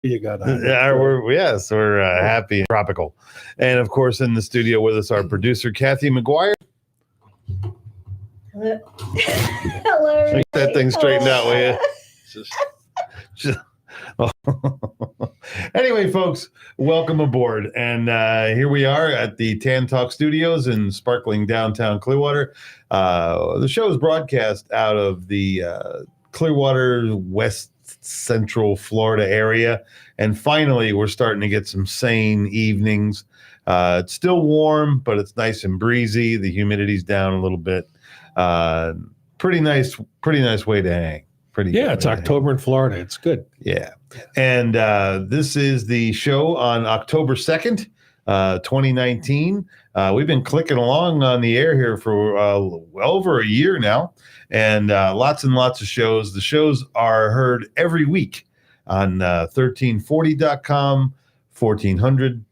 You got we're happy and tropical. And of course, in the studio with us, our producer, Kathy McGuire. Hello. Get that thing straightened out, will you? Anyway, folks, welcome aboard. And here we are at the Tan Talk Studios in sparkling downtown Clearwater. The show is broadcast out of the Clearwater, West Central Florida area. And finally, we're starting to get some sane evenings. It's still warm, but it's nice and breezy. The humidity's down a little bit. Pretty nice way to hang. It's October in Florida. It's good. Yeah. And this is the show on October 2nd, 2019. We've been clicking along on the air here for well over a year now, and lots and lots of shows. The shows are heard every week on 1340.com, 1400.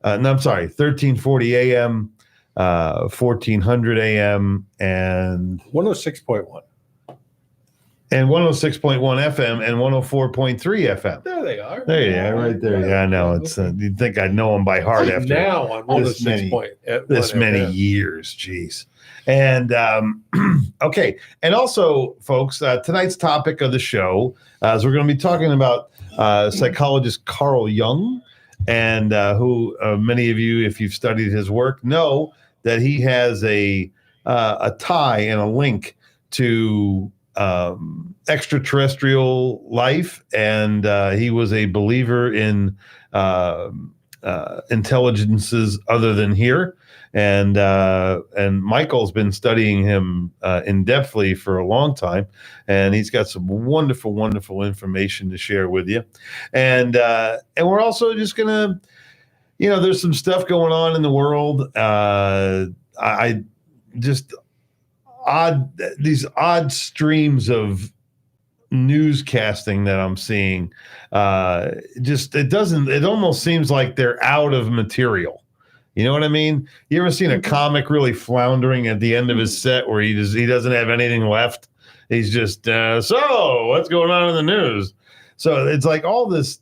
1340 AM, 1400 AM, and 106.1. And 106.1 FM and 104.3 FM. There they are. There you are, right there. Yeah, I know. It's you'd think I'd know them by heart after now on 106.1 this many years. Jeez. And okay. And also, folks, tonight's topic of the show is we're going to be talking about psychologist Carl Jung, and who many of you, if you've studied his work, know that he has a tie and a link to extraterrestrial life, and he was a believer in intelligences other than here, and Michael's been studying him in depthly for a long time, and he's got some wonderful information to share with you, and we're also just gonna, there's some stuff going on in the world. These odd streams of newscasting that I'm seeing, it almost seems like they're out of material. You know what I mean? You ever seen a comic really floundering at the end of his set where he doesn't have anything left? He's just, so what's going on in the news? So it's like all this,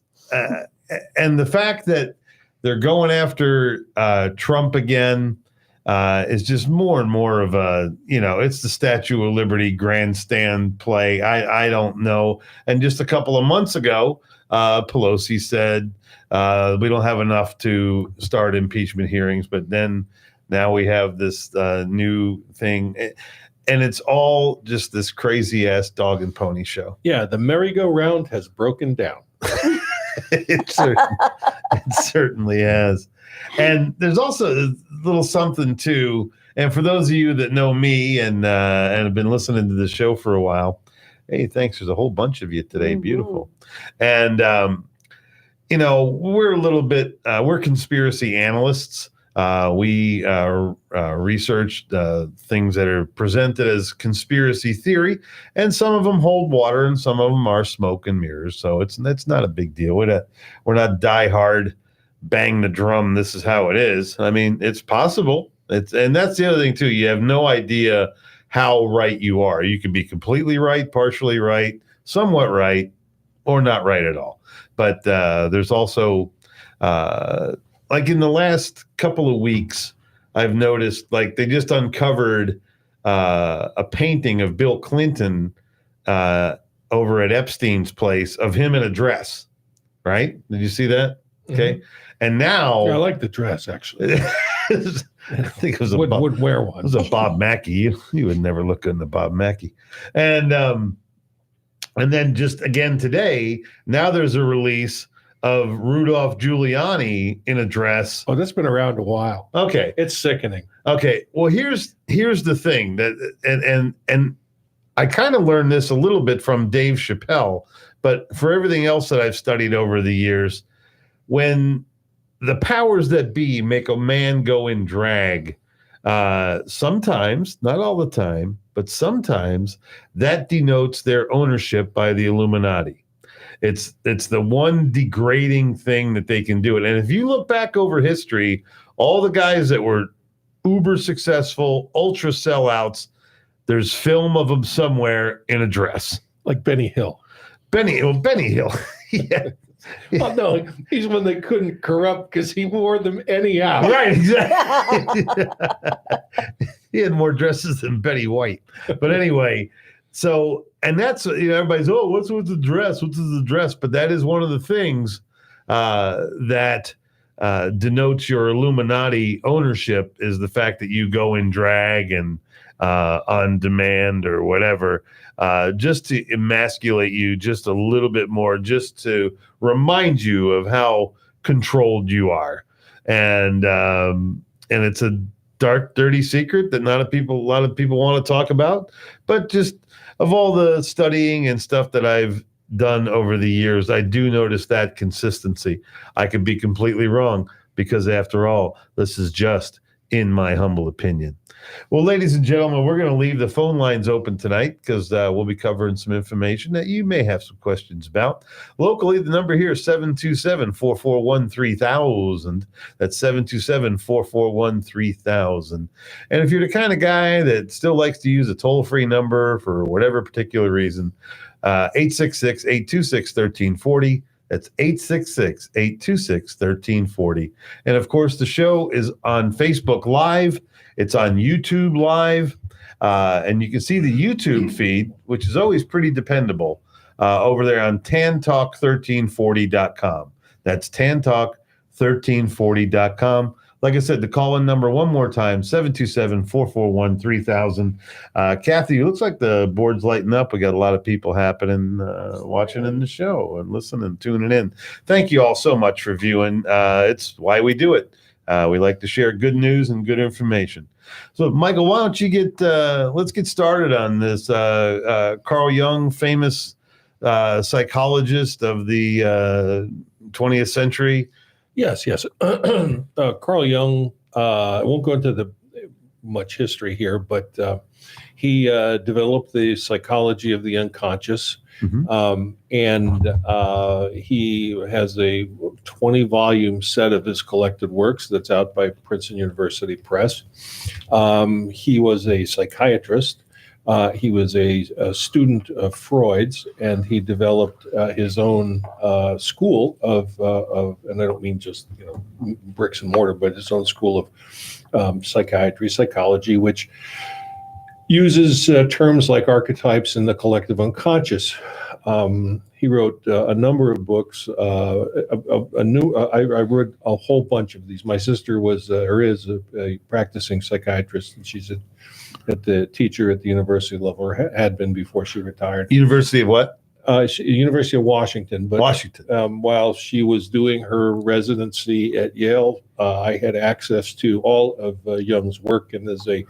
and the fact that they're going after Trump again, is just more and more of a, it's the Statue of Liberty grandstand play. I don't know. And just a couple of months ago, Pelosi said, we don't have enough to start impeachment hearings, but then now we have this new thing. And it's all just this crazy ass dog and pony show. Yeah. The merry-go-round has broken down. It certainly has. And there's also a little something too. And for those of you that know me and have been listening to the show for a while, hey, thanks. There's a whole bunch of you today. Mm-hmm. Beautiful. And, we're a little bit, we're conspiracy analysts. We researched things that are presented as conspiracy theory, and some of them hold water and some of them are smoke and mirrors. So it's not a big deal. We're not diehard, bang the drum, this is how it is. I mean, it's possible. And that's the other thing too. You have no idea how right you are. You can be completely right, partially right, somewhat right, or not right at all. But there's also, like in the last couple of weeks, I've noticed like they just uncovered a painting of Bill Clinton over at Epstein's place of him in a dress. Right? Did you see that? Okay. Mm-hmm. And now I like the dress actually. I think it was would wear one. It was a Bob Mackie. You would never look good in the Bob Mackie. And then just again today, now there's a release of Rudolph Giuliani in a dress. Oh, that's been around a while. Okay. It's sickening. Okay. Well, here's the thing that and I kind of learned this a little bit from Dave Chappelle, but for everything else that I've studied over the years, when the powers that be make a man go in drag, sometimes, not all the time, but sometimes that denotes their ownership by the Illuminati. It's the one degrading thing that they can do it. And if you look back over history, all the guys that were uber successful, ultra sellouts, there's film of them somewhere in a dress. Like Benny Hill. Benny Hill. Yeah. Oh, no, he's when they couldn't corrupt because he wore them anyhow. Right, exactly. He had more dresses than Betty White. But anyway, so, and that's, everybody's, oh, what's with the dress? What's with the dress? But that is one of the things that denotes your Illuminati ownership, is the fact that you go in drag and on demand or whatever, just to emasculate you just a little bit more, just to remind you of how controlled you are. And it's a dark, dirty secret that a lot of people want to talk about. But just of all the studying and stuff that I've done over the years, I do notice that consistency. I could be completely wrong, because after all, this is just in my humble opinion. Well, ladies and gentlemen, we're going to leave the phone lines open tonight, because we'll be covering some information that you may have some questions about. Locally, the number here is 727-441-3000. That's 727-441-3000. And if you're the kind of guy that still likes to use a toll-free number for whatever particular reason, 866-826-1340. That's 866-826-1340. And of course, the show is on Facebook Live. It's on YouTube Live. And you can see the YouTube feed, which is always pretty dependable, over there on tantalk1340.com. That's tantalk1340.com. Like I said, the call-in number one more time, 727-441-3000. Kathy, it looks like the board's lighting up. We got a lot of people watching in the show and listening, tuning in. Thank you all so much for viewing. It's why we do it. We like to share good news and good information. So, Michael, why don't you let's get started on this. Carl Jung, famous psychologist of the 20th century. Yes. Carl Jung, I won't go into much history here, but he developed the psychology of the unconscious. Mm-hmm. And he has a 20-volume set of his collected works that's out by Princeton University Press. He was a psychiatrist. He was a student of Freud's, and he developed his own school of, and I don't mean just bricks and mortar, but his own school of psychology, which uses terms like archetypes and the collective unconscious. He wrote a number of books. I read a whole bunch of these. My sister was is a practicing psychiatrist, and she's at the teacher at the university level, or had been before she retired. University of what? University of Washington. But Washington. While she was doing her residency at Yale, I had access to all of Jung's work, and as a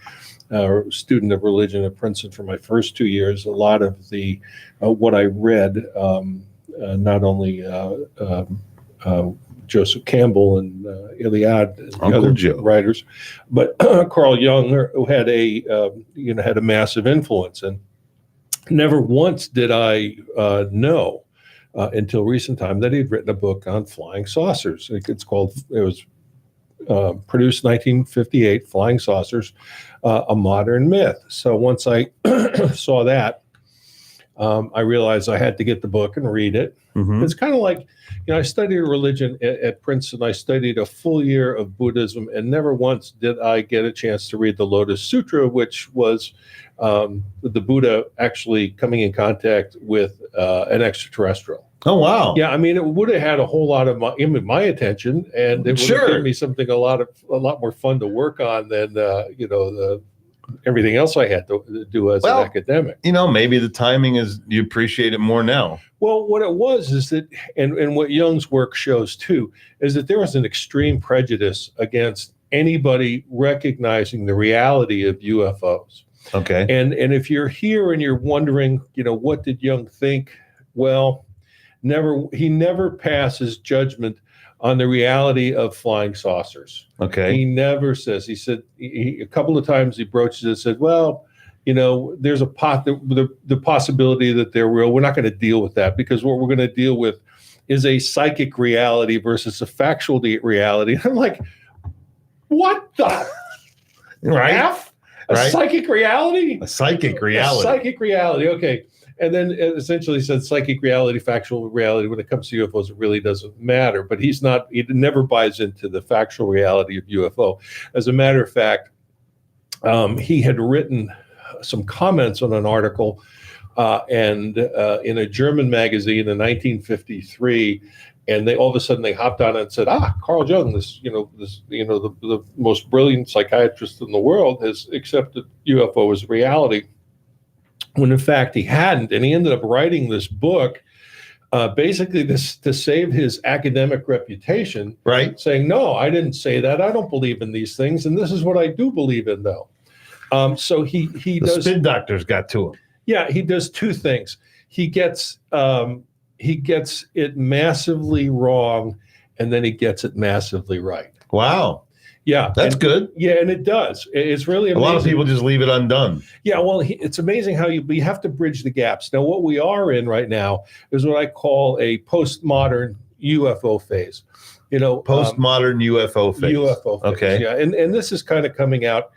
student of religion at Princeton for my first 2 years, a lot of the what I read, not only Joseph Campbell and Iliad, and the other writers, but Carl Jung, who had a massive influence. And never once did I know until recent time that he'd written a book on flying saucers. It was produced 1958, Flying Saucers, a modern myth. So once I saw that, I realized I had to get the book and read it. Mm-hmm. It's kind of like, I studied religion at Princeton. I studied a full year of Buddhism, and never once did I get a chance to read the Lotus Sutra, which was the Buddha actually coming in contact with an extraterrestrial. Oh, wow. Yeah, I mean, it would have had a whole lot of my attention, and it would have given me something a lot more fun to work on than everything else I had to do as an academic. Maybe the timing is, you appreciate it more now. Well, what it was is that, and what Jung's work shows too, is that there was an extreme prejudice against anybody recognizing the reality of UFOs. Okay. And if you're here and you're wondering, what did Jung think? Well, he never passes judgment on the reality of flying saucers. Okay. He never says. He said a couple of times he broaches it and said, well, there's the possibility that they're real. We're not going to deal with that, because what we're going to deal with is a psychic reality versus a factual reality. I'm like, what the right? F? A psychic reality? A psychic reality. A psychic reality. Okay. and then it essentially said psychic reality, factual reality. When it comes to UFOs, it really doesn't matter. But he never buys into the factual reality of UFO. As a matter of fact, he had written some comments on an article and in a German magazine in 1953. And all of a sudden they hopped on and said, Carl Jung, the most brilliant psychiatrist in the world, has accepted UFO as reality. When in fact he hadn't. And he ended up writing this book, basically to save his academic reputation, right? Saying, no, I didn't say that. I don't believe in these things. And this is what I do believe in, though. So he does. The spin doctors got to him. Yeah, he does two things. He gets it massively wrong, and then he gets it massively right. Wow. Yeah, that's good. Yeah, and it does. It's really amazing. A lot of people just leave it undone. Yeah, well, it's amazing how you have to bridge the gaps. Now, what we are in right now is what I call a postmodern UFO phase. Postmodern UFO phase. UFO phase. Okay. Yeah, and this is kind of coming out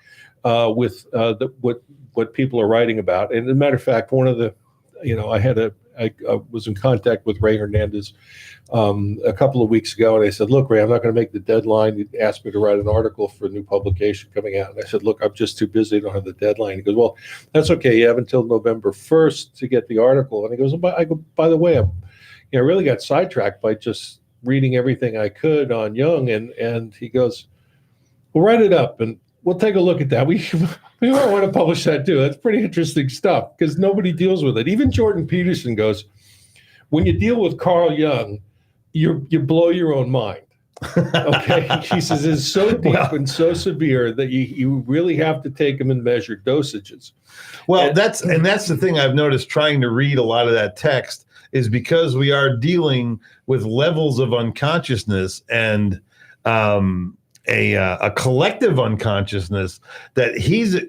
with what people are writing about. And as a matter of fact, one of the, I was in contact with Ray Hernandez a couple of weeks ago, and I said, look, Ray, I'm not going to make the deadline. He asked me to write an article for a new publication coming out. And I said, look, I'm just too busy. I don't have the deadline. He goes, well, that's okay. You have until November 1st to get the article. And he goes, by the way, I really got sidetracked by just reading everything I could on Jung. And he goes, well, write it up and we'll take a look at that. We might want to publish that too. That's pretty interesting stuff because nobody deals with it. Even Jordan Peterson goes, when you deal with Carl Jung, you blow your own mind. Okay. He says it's so deep and so severe that you really have to take them in measured dosages. Well, that's the thing I've noticed trying to read a lot of that text is because we are dealing with levels of unconsciousness and a collective unconsciousness that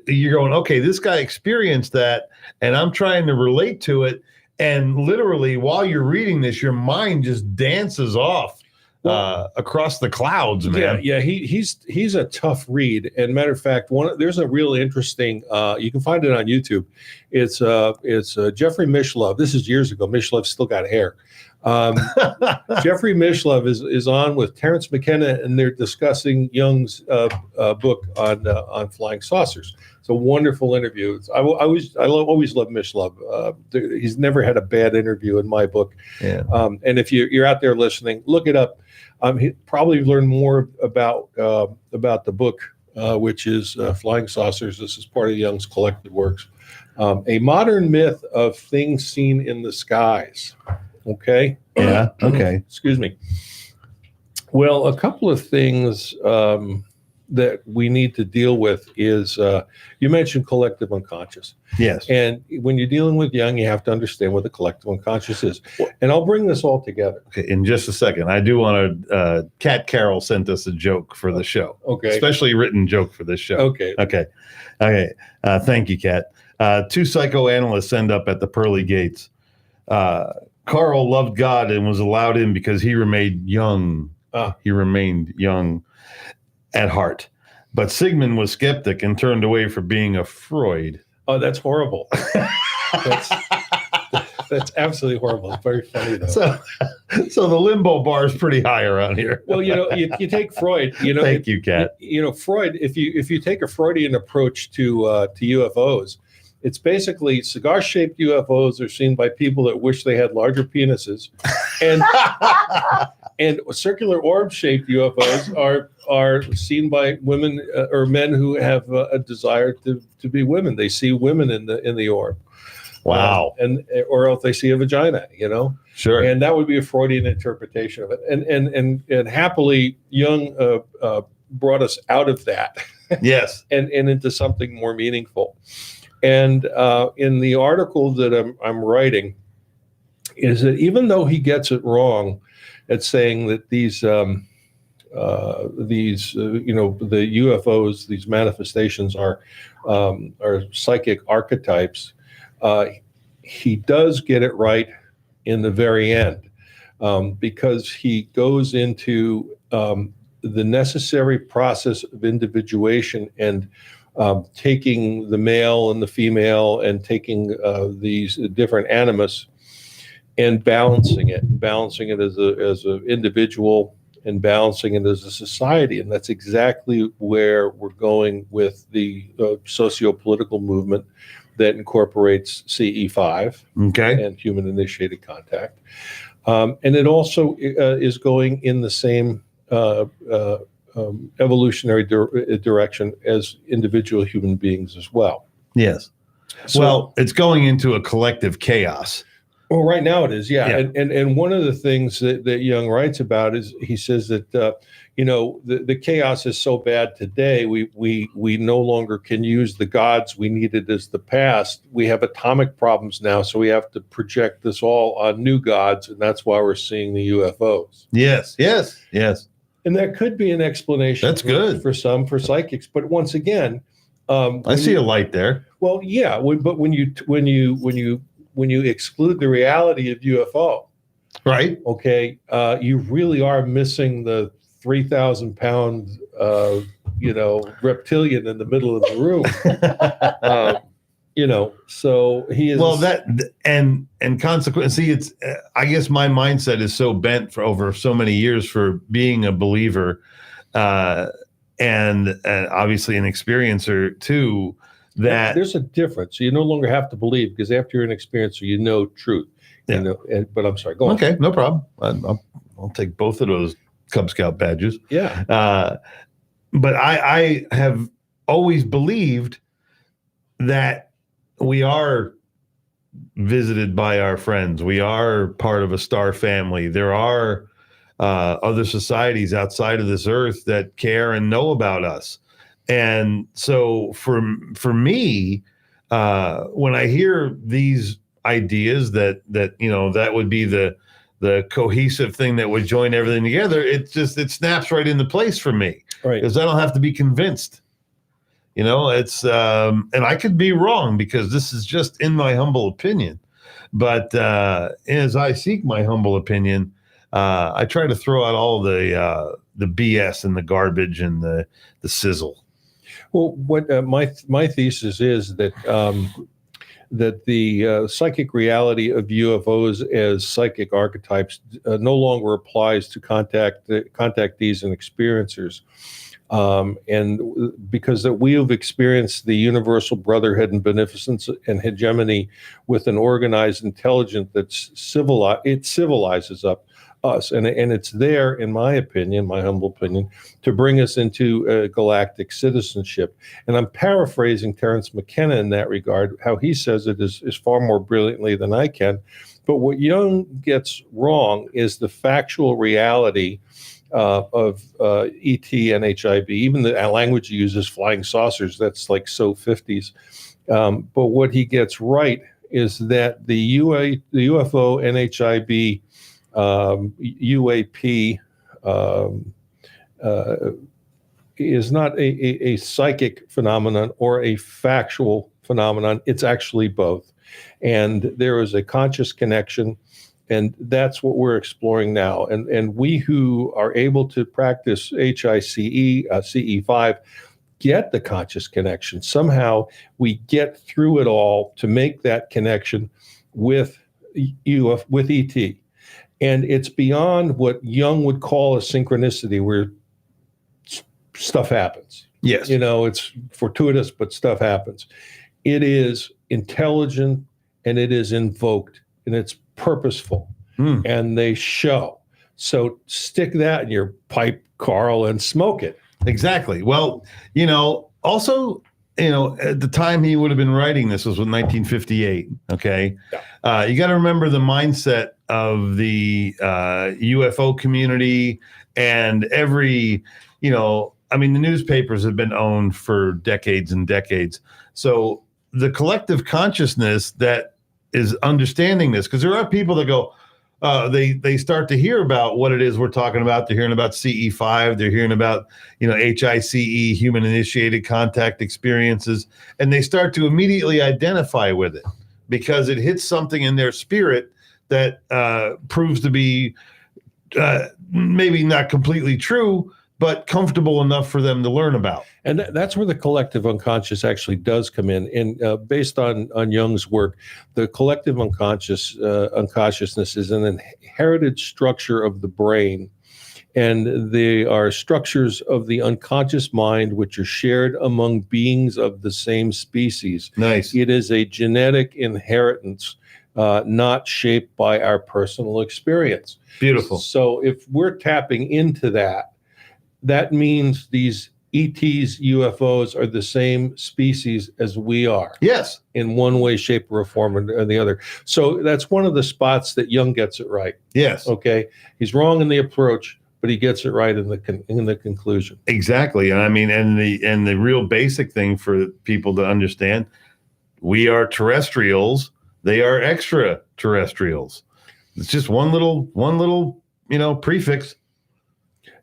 you're going, okay, this guy experienced that and I'm trying to relate to it. And literally while you're reading this, your mind just dances off across the clouds, man. Yeah. He's a tough read. And matter of fact, there's a real interesting, you can find it on YouTube. It's Jeffrey Mishlove. This is years ago. Mishlove's still got hair. Jeffrey Mishlove is on with Terence McKenna, and they're discussing Jung's book on flying saucers. It's a wonderful interview. I always love Mishlove. He's never had a bad interview in my book. Yeah. And if you're out there listening, look it up. He probably learn more about the book, which is Flying Saucers. This is part of Jung's collected works. A modern myth of things seen in the skies. Okay. Yeah. Okay. Excuse me. Well, a couple of things that we need to deal with is you mentioned collective unconscious. Yes. And when you're dealing with Jung, you have to understand what the collective unconscious is. And I'll bring this all together. Okay. In just a second, I do want to. Kat Carroll sent us a joke for the show. Okay. Especially written joke for this show. Okay. Okay. Thank you, Kat. Two psychoanalysts end up at the pearly gates. Carl loved God and was allowed in because he remained young. He remained young at heart. But Sigmund was skeptic and turned away for being a Freud. Oh, that's horrible. That's absolutely horrible. It's very funny, though. So the limbo bar is pretty high around here. Well, you take Freud. Thank you, Kat. Freud. If you take a Freudian approach to UFOs, it's basically cigar-shaped UFOs are seen by people that wish they had larger penises, and circular orb-shaped UFOs are seen by women or men who have a desire to be women. They see women in the orb. Wow. Or else they see a vagina. Sure. And that would be a Freudian interpretation of it. And happily, Jung brought us out of that. Yes. and into something more meaningful. And in the article that I'm writing, is that even though he gets it wrong at saying that these the UFOs, these manifestations are psychic archetypes, he does get it right in the very end, because he goes into the necessary process of individuation and taking the male and the female and taking these different animus and balancing it as an individual and balancing it as a society. And that's exactly where we're going with the socio-political movement that incorporates CE5 and human-initiated contact. And it also is going in the same evolutionary direction as individual human beings as well. Yes. So, well, it's going into a collective chaos. Well, right now it is, yeah. And one of the things that Jung writes about is he says that the chaos is so bad today. We no longer can use the gods we needed as the past. We have atomic problems now, so we have to project this all on new gods, and that's why we're seeing the UFOs. Yes. And that could be an explanation. That's good for psychics. But once again, I see a light there. Well, yeah, but when you exclude the reality of UFO, right? Okay, you really are missing the 3,000-pound, reptilian in the middle of the room. So he is. Well, that and consequently, see, it's. I guess my mindset is so bent for over so many years for being a believer, and obviously an experiencer too. That there's a difference. You no longer have to believe, because after you're an experiencer, you know truth. Yeah. But I'm sorry. Go on. Okay, no problem. I'll take both of those Cub Scout badges. Yeah. But I have always believed that we are visited by our friends. We are part of a star family. There are other societies outside of this earth that care and know about us. And so for me, when I hear these ideas that would be the cohesive thing that would join everything together, it snaps right into place for me. Right. Because I don't have to be convinced. It's and I could be wrong, because this is just in my humble opinion. But as I seek my humble opinion, I try to throw out all the BS and the garbage and the sizzle. Well, what my thesis is that the psychic reality of UFOs as psychic archetypes no longer applies to contactees and experiencers, and because that we have experienced the universal brotherhood and beneficence and hegemony with an organized intelligence that's civilized. It civilizes us, and it's there, in my opinion, my humble opinion, to bring us into galactic citizenship. And I'm paraphrasing Terence McKenna in that regard. How he says it is far more brilliantly than I can. But what Jung gets wrong is the factual reality of ET and HIB. Even the language he uses, flying saucers, that's like so 50s. But what he gets right is that the UFO, NHIB, UAP is not a psychic phenomenon or a factual phenomenon. It's actually both. And there is a conscious connection, and that's what we're exploring now. And we who are able to practice HICE, CE5, get the conscious connection. Somehow we get through it all to make that connection with ET. And it's beyond what Jung would call a synchronicity, where stuff happens. Yes. It's fortuitous, but stuff happens. It is intelligent, and it is invoked, and it's purposeful, and they show. So stick that in your pipe, Carl, and smoke it. Exactly. Well, also, at the time he would have been writing this was 1958. Okay. Yeah. You got to remember the mindset of the UFO community, and every, the newspapers have been owned for decades and decades. So the collective consciousness that is understanding this, because there are people that go, they start to hear about what it is we're talking about. They're hearing about CE5. They're hearing about, HICE, human initiated contact experiences, and they start to immediately identify with it because it hits something in their spirit that proves to be maybe not completely true, but comfortable enough for them to learn about. And that's where the collective unconscious actually does come in. And based on Jung's work, the collective unconsciousness is an inherited structure of the brain. And they are structures of the unconscious mind, which are shared among beings of the same species. Nice. It is a genetic inheritance, not shaped by our personal experience. Beautiful. So if we're tapping into that, that means these ETs, UFOs are the same species as we are. Yes. In one way, shape, or form, or the other. So that's one of the spots that Jung gets it right. Yes. Okay. He's wrong in the approach, but he gets it right in the conclusion. Exactly. And I mean, and the real basic thing for people to understand, we are terrestrials, they are extraterrestrials. It's just one little, prefix.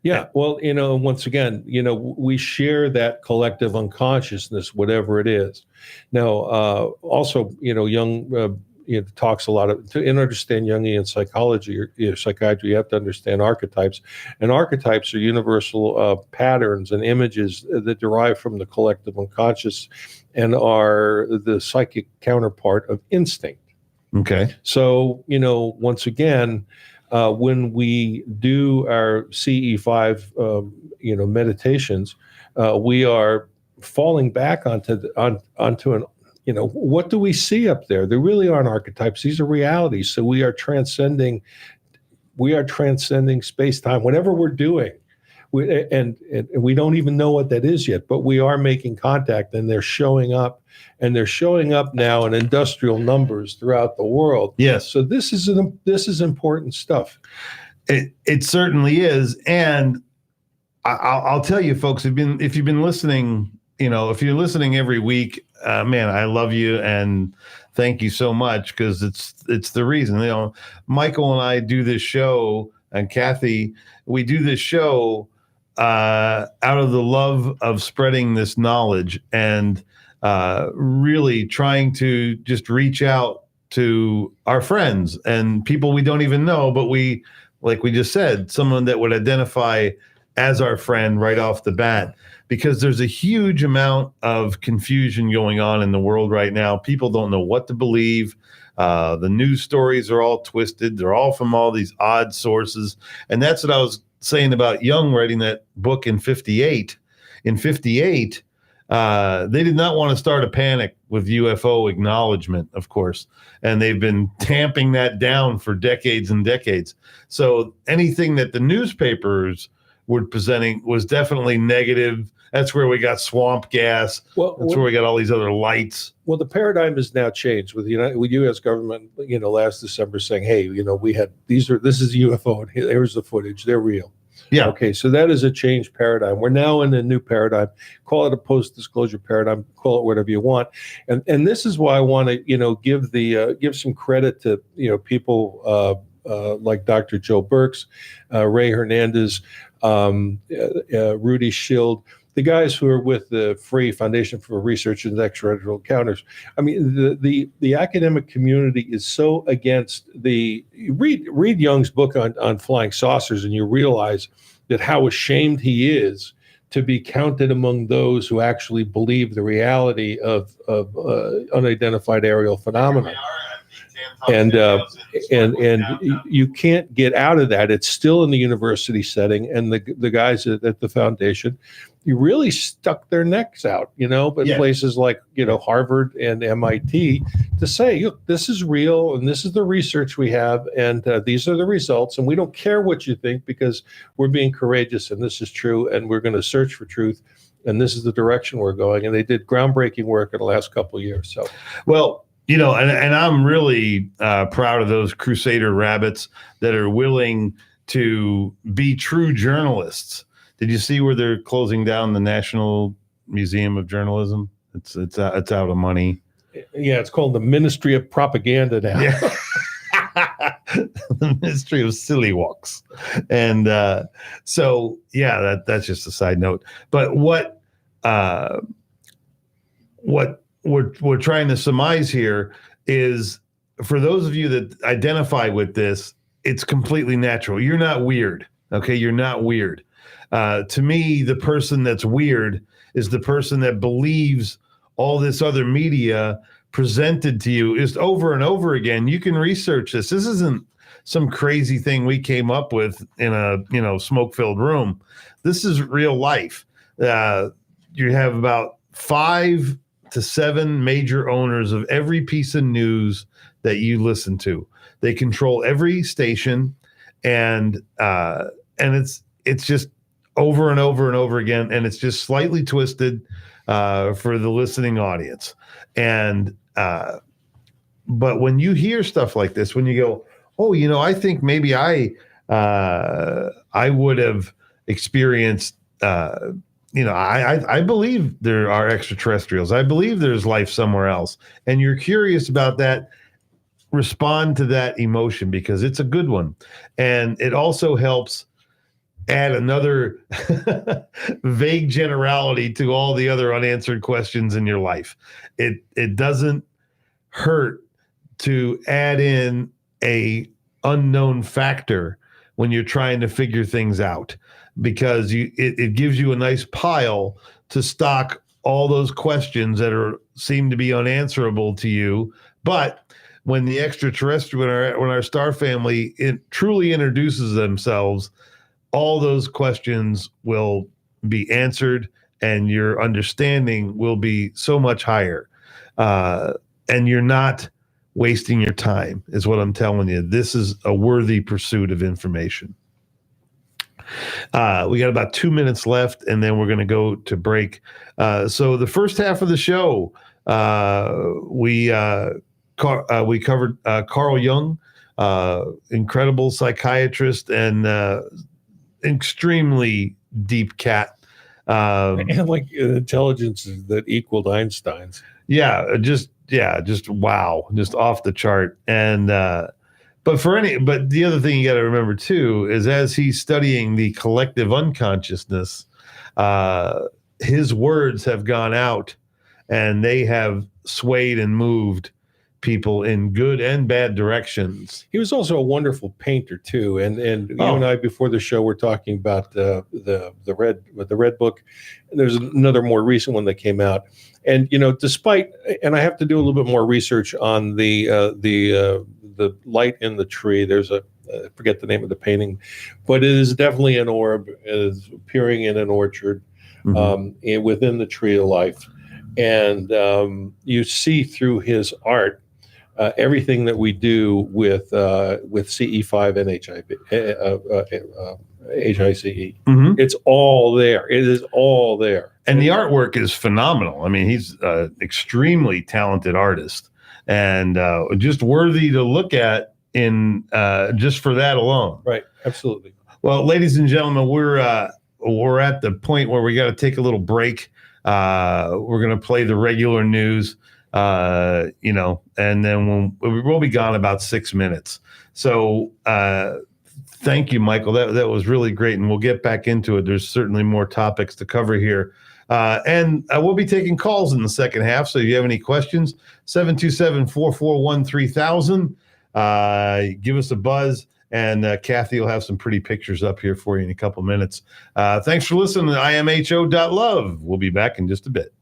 Yeah. Well, once again, we share that collective unconsciousness, whatever it is. Now, also, Jung talks a lot to understand Jungian psychology or psychiatry, you have to understand archetypes. And archetypes are universal patterns and images that derive from the collective unconscious and are the psychic counterpart of instinct. Okay. So, once again, when we do our CE5, meditations, we are falling back onto an what do we see up there? There really aren't archetypes. These are realities. So we are transcending space-time, whatever we're doing. And we don't even know what that is yet, but we are making contact, and they're showing up, now in industrial numbers throughout the world. Yes. So this is important stuff. It certainly is. And I'll tell you, folks, if you've been listening, if you're listening every week, man, I love you and thank you so much, because it's the reason. Michael and I do this show, and Kathy, we do this show out of the love of spreading this knowledge and really trying to just reach out to our friends and people we don't even know, but we, like we just said, someone that would identify as our friend right off the bat, because there's a huge amount of confusion going on in the world right now. People don't know what to believe. The news stories are all twisted. They're all from all these odd sources. And that's what I was saying about Jung writing that book in 58. In 58, they did not want to start a panic with UFO acknowledgement, of course, and they've been tamping that down for decades and decades. So anything that the newspapers were presenting was definitely negative. That's where we got swamp gas. That's where we got all these other lights. Well, the paradigm has now changed with with U.S. government. Last December saying, "Hey, we had this is UFO, and here's the footage. They're real." Yeah. Okay, so that is a changed paradigm. We're now in a new paradigm. Call it a post-disclosure paradigm. Call it whatever you want. And this is why I want to give some credit to people like Dr. Joe Birx, Ray Hernandez, Rudy Schild, the guys who are with the Free Foundation for Research and Extraterrestrial Encounters. I mean, the academic community is so against read Jung's book on flying saucers, and you realize that how ashamed he is to be counted among those who actually believe the reality of unidentified aerial phenomena. And you can't get out of that. It's still in the university setting, and the guys at the foundation, you really stuck their necks out, but places like Harvard and MIT to say, look, this is real, and this is the research we have, and these are the results, and we don't care what you think because we're being courageous, and this is true, and we're going to search for truth, and this is the direction we're going. And they did groundbreaking work in the last couple of years. So, well. And I'm really proud of those Crusader rabbits that are willing to be true journalists. Did you see where they're closing down the National Museum of Journalism? It's out of money. Yeah, it's called the Ministry of Propaganda now. Yeah. The Ministry of Silly Walks. And so, yeah, that's just a side note. But what we're trying to surmise here is, for those of you that identify with this, it's completely natural. You're not weird. Okay, you're not weird. To me, the person that's weird is the person that believes all this other media presented to you is over and over again. You can research this. This isn't some crazy thing we came up with in a smoke-filled room. This is real life. You have about 5 to 7 major owners of every piece of news that you listen to. They control every station, and it's just over and over and over again, and it's just slightly twisted for the listening audience. And but when you hear stuff like this, when you go, oh, I think maybe I would have experienced, I believe there are extraterrestrials. I believe there's life somewhere else. And you're curious about that. Respond to that emotion because it's a good one. And it also helps add another vague generality to all the other unanswered questions in your life. It doesn't hurt to add in a unknown factor when you're trying to figure things out, because it gives you a nice pile to stock all those questions that seem to be unanswerable to you. But when the extraterrestrial, when our star family truly introduces themselves, all those questions will be answered and your understanding will be so much higher. And you're not wasting your time, is what I'm telling you. This is a worthy pursuit of information. We got about 2 minutes left, and then we're going to go to break. So the first half of the show, we covered Carl Jung, incredible psychiatrist and extremely deep cat. And like intelligence that equaled Einstein's. Just wow, just off the chart. And but the other thing you got to remember too is as he's studying the collective unconsciousness, his words have gone out and they have swayed and moved people in good and bad directions. He was also a wonderful painter too, and you and I before the show were talking about the red book. There's another more recent one that came out, and despite, and I have to do a little bit more research on the light in the tree. There's I forget the name of the painting, but it is definitely an orb. It is appearing in an orchard, and within the tree of life, and you see through his art. Everything that we do with CE5 and HICE, it's all there. It is all there. And the artwork is phenomenal. I mean, he's an extremely talented artist and just worthy to look at in just for that alone. Right. Absolutely. Well, ladies and gentlemen, we're at the point where we got to take a little break. We're going to play the regular news. And then we'll be gone about 6 minutes. So thank you, Michael. That was really great, and we'll get back into it. There's certainly more topics to cover here. And we'll be taking calls in the second half. So if you have any questions, 727-441-3000. Give us a buzz, and Kathy will have some pretty pictures up here for you in a couple minutes. Thanks for listening to imho.love. We'll be back in just a bit.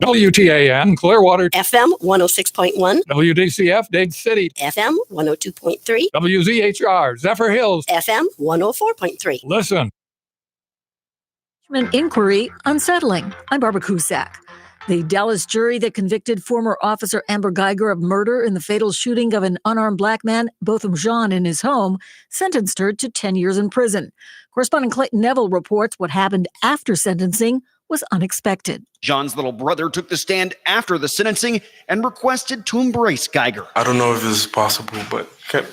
WTAN Clearwater, FM 106.1, WDCF Dade City, FM 102.3, WZHR Zephyr Hills, FM 104.3. Listen. Inquiry unsettling. I'm Barbara Cusack. The Dallas jury that convicted former officer Amber Geiger of murder in the fatal shooting of an unarmed black man, Botham Jean, in his home, sentenced her to 10 years in prison. Correspondent Clayton Neville reports what happened after sentencing was unexpected. Jean's little brother took the stand after the sentencing and requested to embrace Geiger. I don't know if this is possible, but can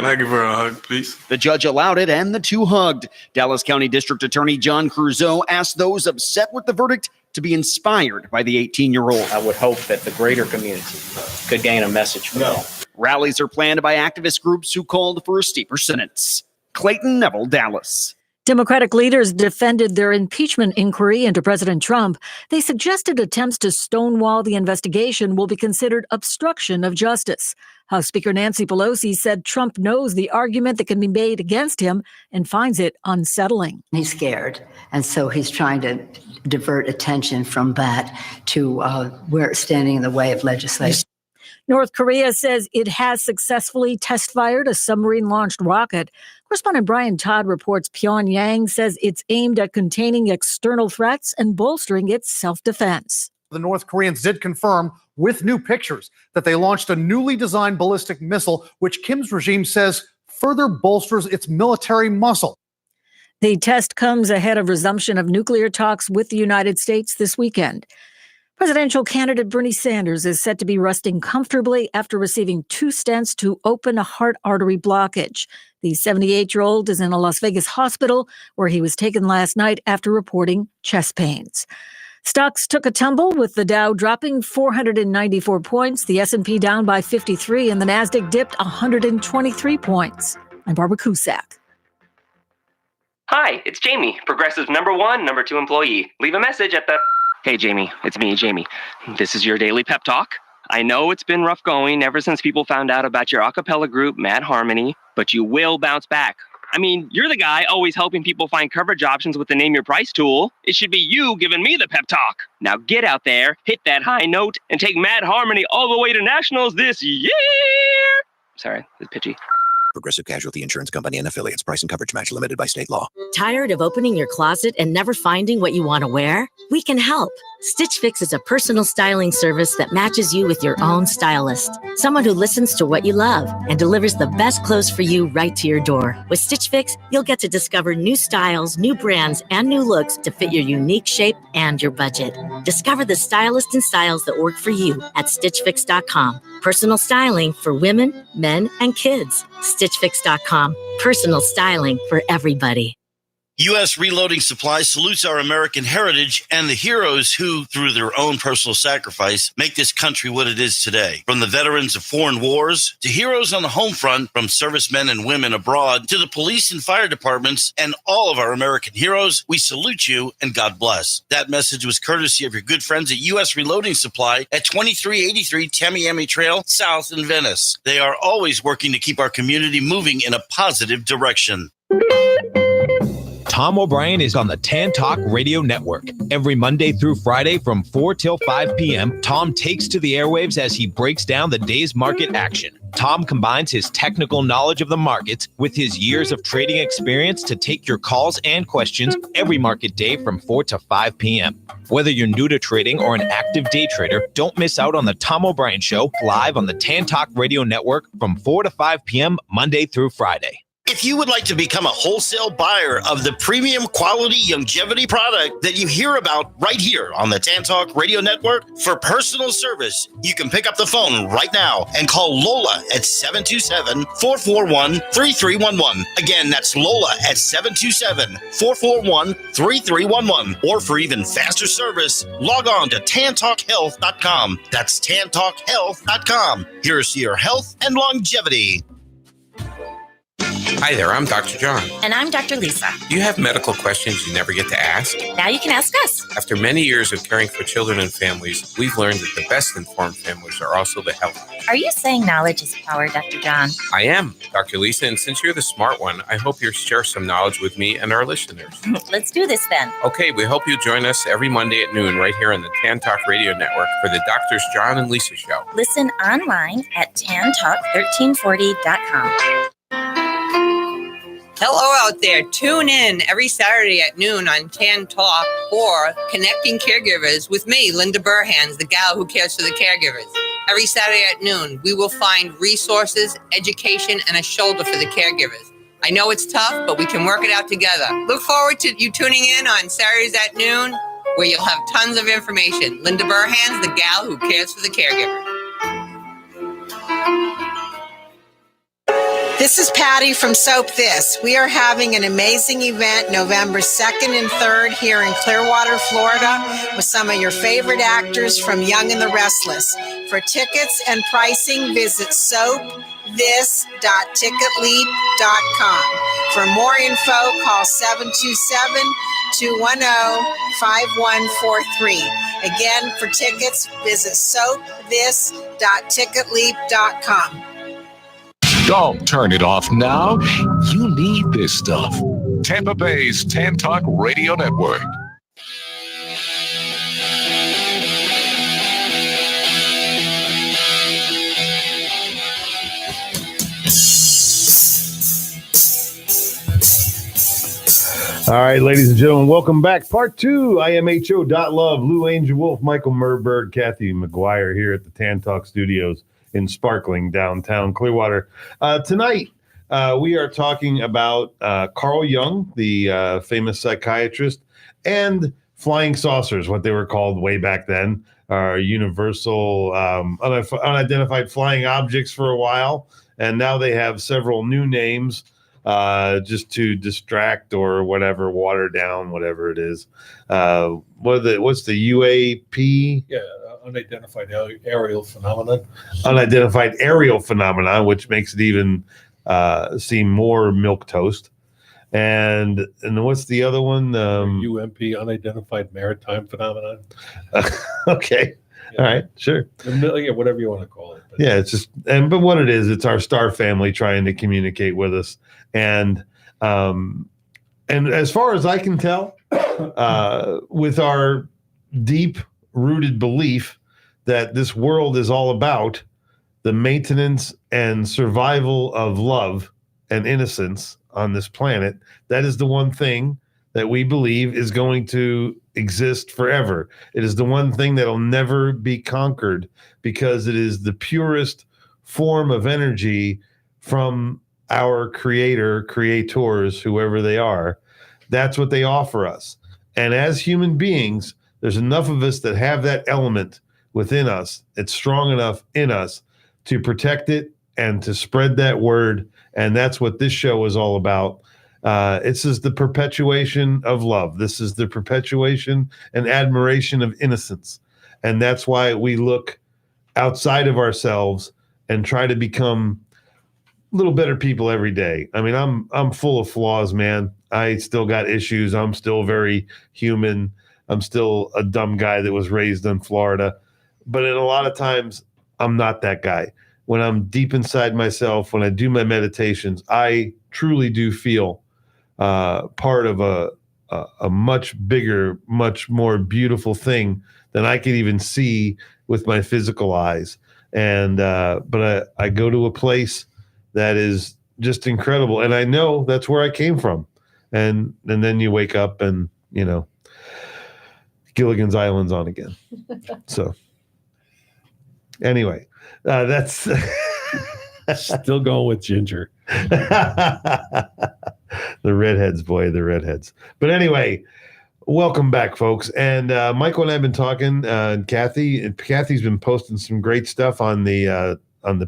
I give her a hug, please? The judge allowed it, and the two hugged. Dallas County District Attorney John Crusoe asked those upset with the verdict to be inspired by the 18-year-old. I would hope that the greater community could gain a message from that. Rallies are planned by activist groups who called for a steeper sentence. Clayton Neville, Dallas. Democratic leaders defended their impeachment inquiry into President Trump. They suggested attempts to stonewall the investigation will be considered obstruction of justice. House Speaker Nancy Pelosi said Trump knows the argument that can be made against him and finds it unsettling. He's scared, and so he's trying to divert attention from that to where it's standing in the way of legislation. North Korea says it has successfully test-fired a submarine-launched rocket. Correspondent Brian Todd reports Pyongyang says it's aimed at containing external threats and bolstering its self-defense. The North Koreans did confirm with new pictures that they launched a newly designed ballistic missile, which Kim's regime says further bolsters its military muscle. The test comes ahead of resumption of nuclear talks with the United States this weekend. Presidential candidate Bernie Sanders is set to be resting comfortably after receiving 2 stents to open a heart artery blockage. The 78-year-old is in a Las Vegas hospital where he was taken last night after reporting chest pains. Stocks took a tumble with the Dow dropping 494 points, the S&P down by 53, and the Nasdaq dipped 123 points. I'm Barbara Cusack. Hi, it's Jamie, Progressive's #1, #2 employee. Leave a message at the... Hey, Jamie, it's me, Jamie. This is your daily pep talk. I know it's been rough going ever since people found out about your a cappella group, Mad Harmony, but you will bounce back. I mean, you're the guy always helping people find coverage options with the Name Your Price tool. It should be you giving me the pep talk. Now get out there, hit that high note, and take Mad Harmony all the way to nationals this year. Sorry, it's pitchy. Progressive Casualty Insurance Company and affiliates. Price and coverage match limited by state law. Tired of opening your closet and never finding what you want to wear? We can help. Stitch Fix is a personal styling service that matches you with your own stylist. Someone who listens to what you love and delivers the best clothes for you right to your door. With Stitch Fix, you'll get to discover new styles, new brands, and new looks to fit your unique shape and your budget. Discover the stylists and styles that work for you at StitchFix.com. Personal styling for women, men, and kids. StitchFix.com. Personal styling for everybody. U.S. Reloading Supply salutes our American heritage and the heroes who, through their own personal sacrifice, make this country what it is today. From the veterans of foreign wars to heroes on the home front, from servicemen and women abroad to the police and fire departments and all of our American heroes, we salute you and God bless. That message was courtesy of your good friends at U.S. Reloading Supply at 2383 Tamiami Trail, South in Venice. They are always working to keep our community moving in a positive direction. Tom O'Brien is on the Tan Talk Radio Network. Every Monday through Friday from 4 till 5 p.m., Tom takes to the airwaves as he breaks down the day's market action. Tom combines his technical knowledge of the markets with his years of trading experience to take your calls and questions every market day from 4 to 5 p.m. Whether you're new to trading or an active day trader, don't miss out on the Tom O'Brien Show live on the Tan Talk Radio Network from 4 to 5 p.m. Monday through Friday. If you would like to become a wholesale buyer of the premium quality longevity product that you hear about right here on the Tan Talk Radio Network for personal service, you can pick up the phone right now and call Lola at 727-441-3311. Again, that's Lola at 727-441-3311. Or for even faster service, log on to tantalkhealth.com. That's tantalkhealth.com. Here's to your health and longevity. Hi there, I'm Dr. John. And I'm Dr. Lisa. Do you have medical questions you never get to ask? Now you can ask us. After many years of caring for children and families, we've learned that the best informed families are also the healthiest. Are you saying knowledge is power, Dr. John? I am, Dr. Lisa, and since you're the smart one, I hope you'll share some knowledge with me and our listeners. Let's do this then. Okay, we hope you join us every Monday at noon right here on the Tan Talk Radio Network for the Doctors John and Lisa Show. Listen online at tantalk1340.com. Hello out there. Tune in every Saturday at noon on Tan Talk for Connecting Caregivers with me, Linda Burhans, the gal who cares for the caregivers. Every Saturday at noon, we will find resources, education, and a shoulder for the caregivers. I know it's tough, but we can work it out together. Look forward to you tuning in on Saturdays at noon, where you'll have tons of information. Linda Burhans, the gal who cares for the caregiver. This is Patty from Soap This. We are having an amazing event November 2nd and 3rd here in Clearwater, Florida with some of your favorite actors from Young and the Restless. For tickets and pricing, visit soapthis.ticketleap.com. For more info, call 727-210-5143. Again, for tickets, visit soapthis.ticketleap.com. Don't turn it off now. You need this stuff. Tampa Bay's Tan Talk Radio Network. All right, ladies and gentlemen, welcome back. Part 2, imho.love. Lou Angelwolf, Michael Murburg, Kathy McGuire here at the Tan Talk Studios in sparkling downtown Clearwater. Tonight, we are talking about Carl Jung, the famous psychiatrist, and flying saucers, what they were called way back then, universal unidentified flying objects for a while. And now they have several new names just to distract or whatever, water down, whatever it is. What's the UAP? Yeah, unidentified aerial phenomenon. Unidentified aerial phenomenon, which makes it even seem more milquetoast. And what's the other one? UMP, unidentified maritime phenomenon. Okay. Yeah. All right, sure. Yeah, whatever you want to call it. But. Yeah, it's just but what it is, it's our star family trying to communicate with us. And as far as I can tell, with our deep rooted belief that this world is all about the maintenance and survival of love and innocence on this planet, that is the one thing that we believe is going to exist forever. It is the one thing that'll never be conquered because it is the purest form of energy from our creators, whoever they are. That's what they offer us. And as human beings, there's enough of us that have that element within us. It's strong enough in us to protect it and to spread that word. And that's what this show is all about. This is the perpetuation of love. This is the perpetuation and admiration of innocence. And that's why we look outside of ourselves and try to become a little better people every day. I mean, I'm full of flaws, man. I still got issues. I'm still very human. I'm still a dumb guy that was raised in Florida. But in a lot of times, I'm not that guy. When I'm deep inside myself, when I do my meditations, I truly do feel part of a much bigger, much more beautiful thing than I can even see with my physical eyes. And but I go to a place that is just incredible, and I know that's where I came from. And then you wake up, and Gilligan's Island's on again. So anyway, that's still going with Ginger. The redheads, boy, the redheads. But anyway, welcome back, folks. And Michael and I have been talking. Kathy's been posting some great stuff on the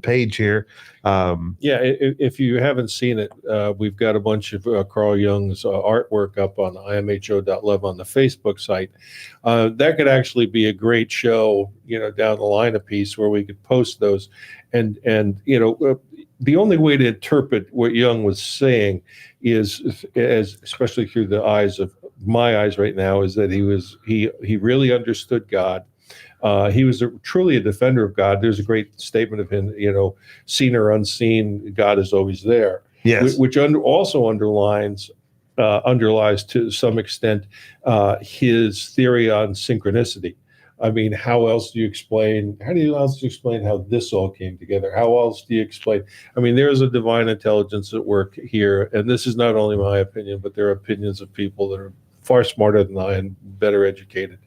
page here. If you haven't seen it, we've got a bunch of Carl Jung's artwork up on imho.love on the Facebook site. That could actually be a great show, down the line, a piece where we could post those. And the only way to interpret what Jung was saying is, especially through the eyes of my eyes right now, is that he really understood God. He was truly a defender of God. There's a great statement of him, seen or unseen, God is always there. Yes. Which also underlies to some extent his theory on synchronicity. I mean, how else do you explain how this all came together? How else do you explain? I mean, there's a divine intelligence at work here. And this is not only my opinion, but there are opinions of people that are far smarter than I and better educated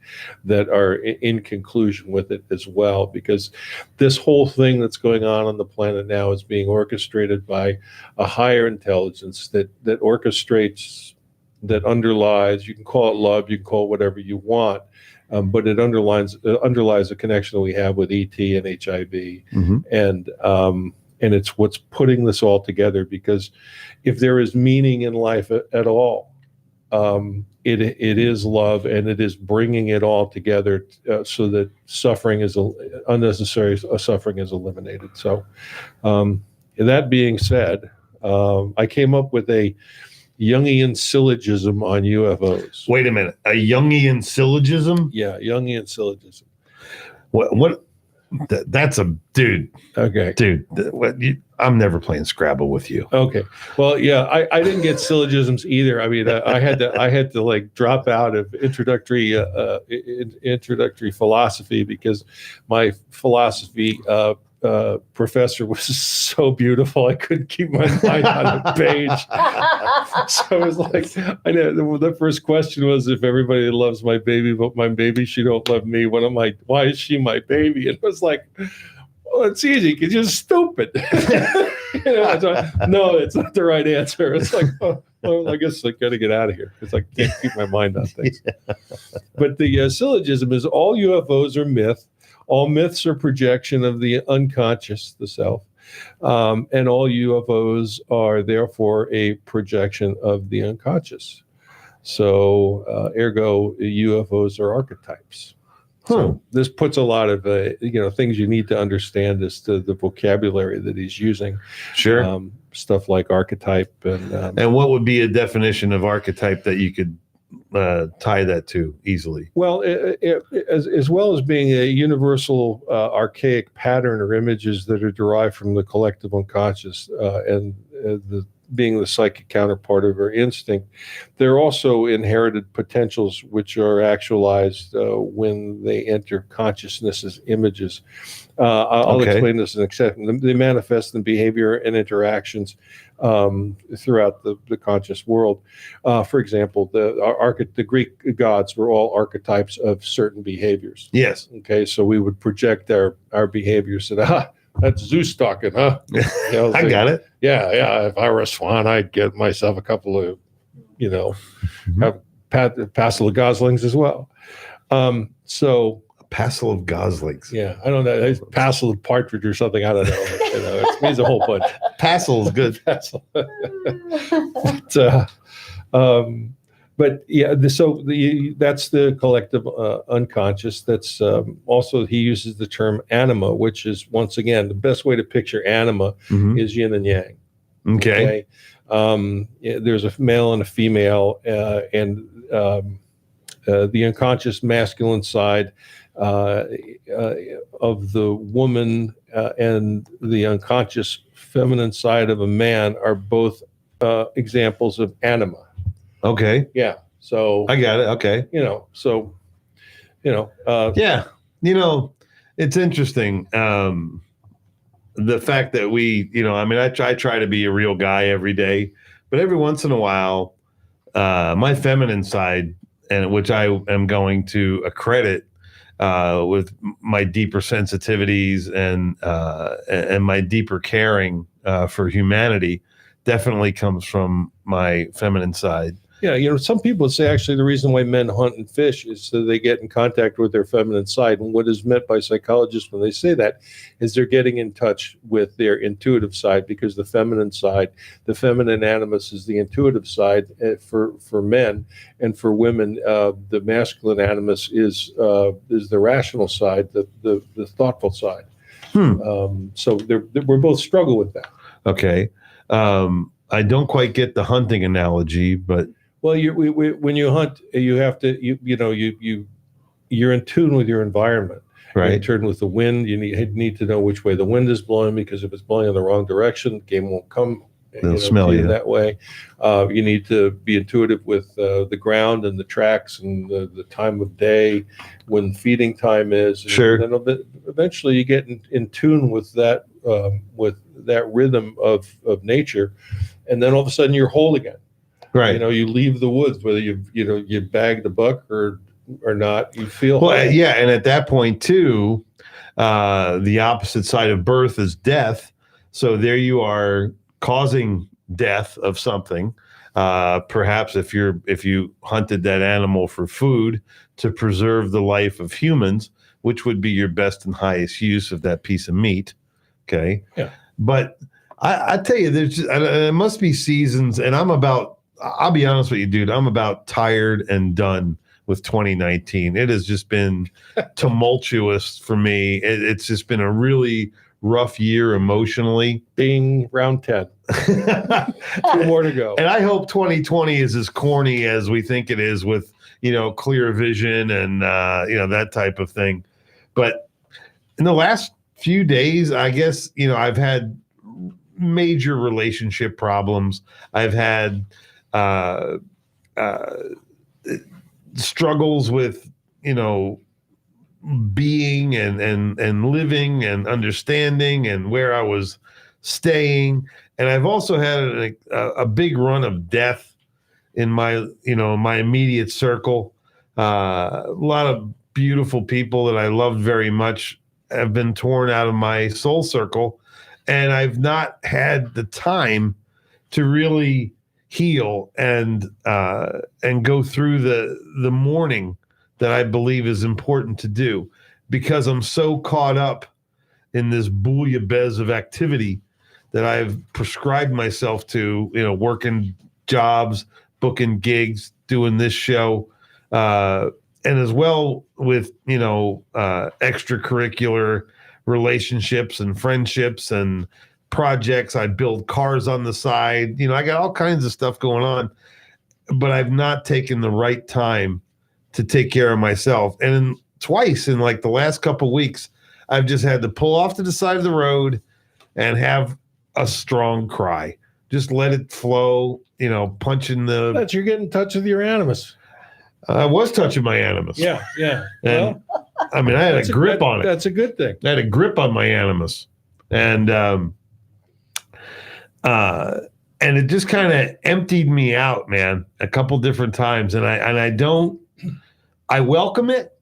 that are in conclusion with it as well, because this whole thing that's going on the planet now is being orchestrated by a higher intelligence that orchestrates, that underlies, you can call it love, you can call it whatever you want, but it underlies a connection that we have with ET and HIV. Mm-hmm. And it's what's putting this all together, because if there is meaning in life at all, it is love, and it is bringing it all together so that unnecessary suffering is eliminated. So, that being said, I came up with a Jungian syllogism on UFOs. Wait a minute, a Jungian syllogism? Yeah, Jungian syllogism. What? That's a dude. Okay, dude. I'm never playing Scrabble with you. Okay. Well, yeah, I didn't get syllogisms either. I mean, I had to like drop out of introductory philosophy, because my philosophy professor was so beautiful I couldn't keep my mind on the page. So I was like, I know the first question was, if everybody loves my baby but my baby, she don't love me. Why is she my baby? And it was like, well, it's easy because you're stupid. No, it's not the right answer. It's like, well, I guess I got to get out of here because I can't keep my mind on things. But the syllogism is, all UFOs are myth. All myths are projection of the unconscious, the self. And all UFOs are therefore a projection of the unconscious. So, ergo, UFOs are archetypes. So this puts a lot of things you need to understand as to the vocabulary that he's using. Sure. Stuff like archetype and what would be a definition of archetype that you could tie that to easily? Well, as well as being a universal archaic pattern or images that are derived from the collective unconscious and being the psychic counterpart of our instinct, they're also inherited potentials which are actualized when they enter consciousness as images. I'll explain this in a second. They manifest in behavior and interactions throughout the conscious world. For example, the Greek gods were all archetypes of certain behaviors. Yes. Okay, so we would project our behaviors and that's Zeus talking, huh? I got it. Yeah. If I were a swan, I'd get myself a couple of, have passel of goslings as well. So passel of goslings. Yeah, I don't know. Passel of partridge or something. I don't know. It means a whole bunch. Passel is good. Passel. But yeah, that's the collective unconscious. That's also, he uses the term anima, which is, once again, the best way to picture anima is yin and yang. Okay. There's a male and a female, and the unconscious masculine side of the woman and the unconscious feminine side of a man are both examples of anima. Okay. Yeah. So I got it. Okay. Yeah. It's interesting. The fact that I try to be a real guy every day, but every once in a while, my feminine side, and which I am going to accredit with my deeper sensitivities and my deeper caring for humanity, definitely comes from my feminine side. Yeah, some people would say actually the reason why men hunt and fish is so they get in contact with their feminine side. And what is meant by psychologists when they say that is they're getting in touch with their intuitive side, because the feminine side, the feminine animus, is the intuitive side for men, and for women, the masculine animus is the rational side, the thoughtful side. So we're both struggle with that. Okay. I don't quite get the hunting analogy, but well, when you hunt, you have to you're in tune with your environment. Right. You're in tune with the wind. You need to know which way the wind is blowing, because if it's blowing in the wrong direction, game won't come. They'll smell you that way. You need to be intuitive with the ground and the tracks and the time of day, when feeding time is. Sure. And then eventually you get in tune with that rhythm of nature, and then all of a sudden you're whole again. Right. You leave the woods, whether you bagged a buck or not, you feel well. Yeah, and at that point too, the opposite side of birth is death. So there you are, causing death of something. Perhaps if you hunted that animal for food to preserve the life of humans, which would be your best and highest use of that piece of meat. Okay. Yeah. But I tell you, there must be seasons, and I'll be honest with you, dude, I'm about tired and done with 2019. It has just been tumultuous for me. It's just been a really rough year emotionally. Being round 10. 2 more to go. And I hope 2020 is as corny as we think it is, with, clear vision and, that type of thing. But in the last few days, I guess, I've had major relationship problems. I've had struggles with, being and living and understanding and where I was staying. And I've also had a big run of death in my immediate circle. A lot of beautiful people that I loved very much have been torn out of my soul circle, and I've not had the time to really heal and go through the mourning that I believe is important to do, because I'm so caught up in this bouillabaisse of activity that I've prescribed myself to, working jobs, booking gigs, doing this show, and as well with, extracurricular relationships and friendships and projects. I build cars on the side. I got all kinds of stuff going on, but I've not taken the right time to take care of myself. And twice in like the last couple of weeks, I've just had to pull off to the side of the road and have a strong cry. Just let it flow, punching the... That you're getting in touch with your animus. I was touching my animus. Yeah. And, I had a grip on it. That's a good thing. I had a grip on my animus. And it just kind of emptied me out, man, a couple different times. And I welcome it,